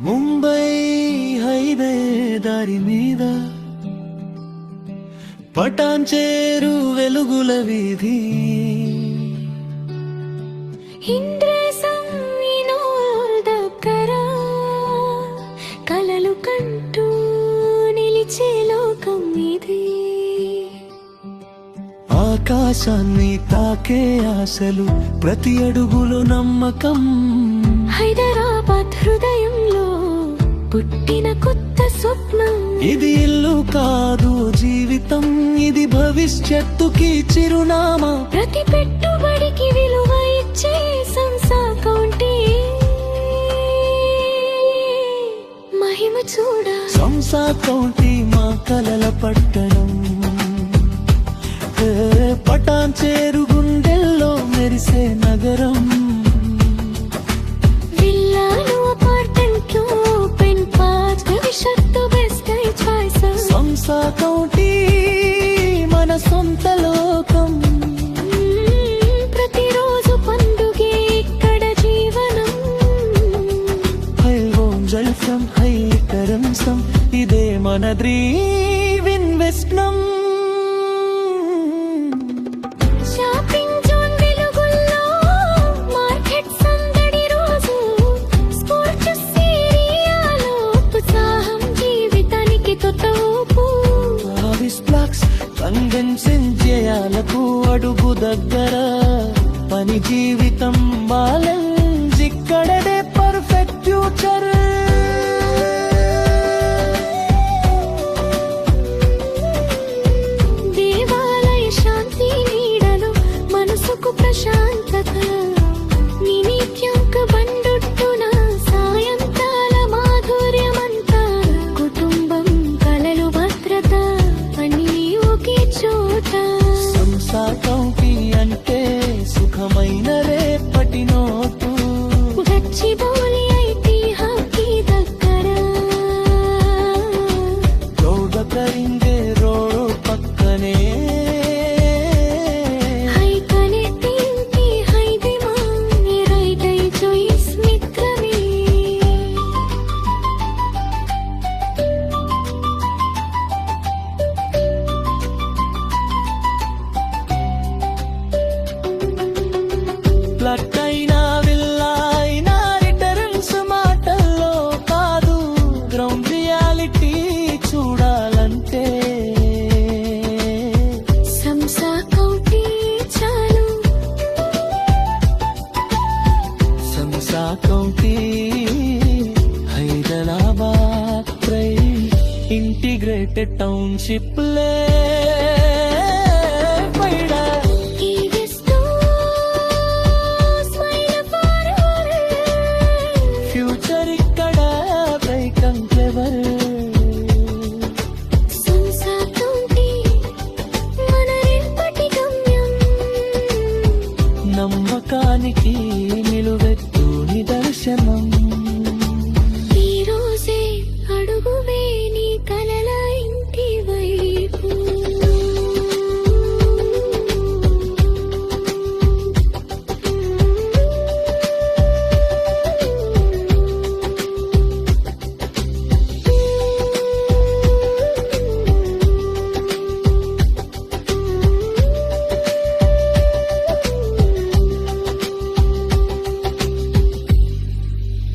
Mumbai highway దారి మీద పటాన్చేరు వెలుగుల వీధి దగ్గర కలలు కంటూ నిలిచే లోకం ఇది. ఆకాశాన్ని తాకే ఆశలు ప్రతి అడుగులో నమ్మకం. హైదరాబాద్ హృదయంలో పుట్టిన కొత్త స్వప్నం. ఇది ఇల్లు కాదు జీవితం, ఇది భవిష్యత్తుకి చిరునామా. ప్రతి పెట్టుబడికి విలువ ఇచ్చే సంసా కౌంటీ మహిమ చూడ. సంసా కౌంటీ మా కలల పట్టణం. పటాన్చేరు గుండెల్లో మెరిసే నగరం. విల్లాలు అపార్ట్మెంట్లు ఓపెన్ పార్క్ భవిష్యత్తు బెస్ట్ చాయిస్. సంసా కౌంటీ మన సొంత లోకం. ప్రతిరోజు పండుగే ఇక్కడ జీవనం. హై ఓం జల్ ఫ్రమ్ హై కరంసం, ఇదే మన డ్రీమ్ ఇన్వెస్ట్మెంట్. షాపింగ్ జోన్ వెలుగుల్లో మార్కెట్ సందడి రోజు. స్పోర్ట్స్ ఏరియాలో ఉత్సాహం జీవితానికి కొత్త ఊపు. ఆఫీస్ బ్లాక్స్ కన్వెన్షన్ చేయాలకు అడుగు దగ్గర. పని జీవితం బ్యాలెన్స్ ఇక్కడదే పర్ఫెక్ట్ ఫ్యూచర్. ప్రశాంతత నిత్యంక బండుట్టున సాయంకాల మాధుర్యమంతా. కుటుంబం కలలు భద్రత అన్నీ ఒకే చోట. సంసా కౌంటీ అంటే సుఖమైన రేపటి నోటు. గచ్చిబౌలి ఐటీ హాకీ దగ్గర. గౌడ కరింగే రోడ్డు పక్కనే. ఫ్లట్ అయినా విల్లా అయినా రిటర్న్స్ మాటల్లో కాదు, గ్రౌండ్ రియాలిటీ చూడాలంటే సంసా కౌంటీ చాలు. Sansa county Hyderabad integrated township లే.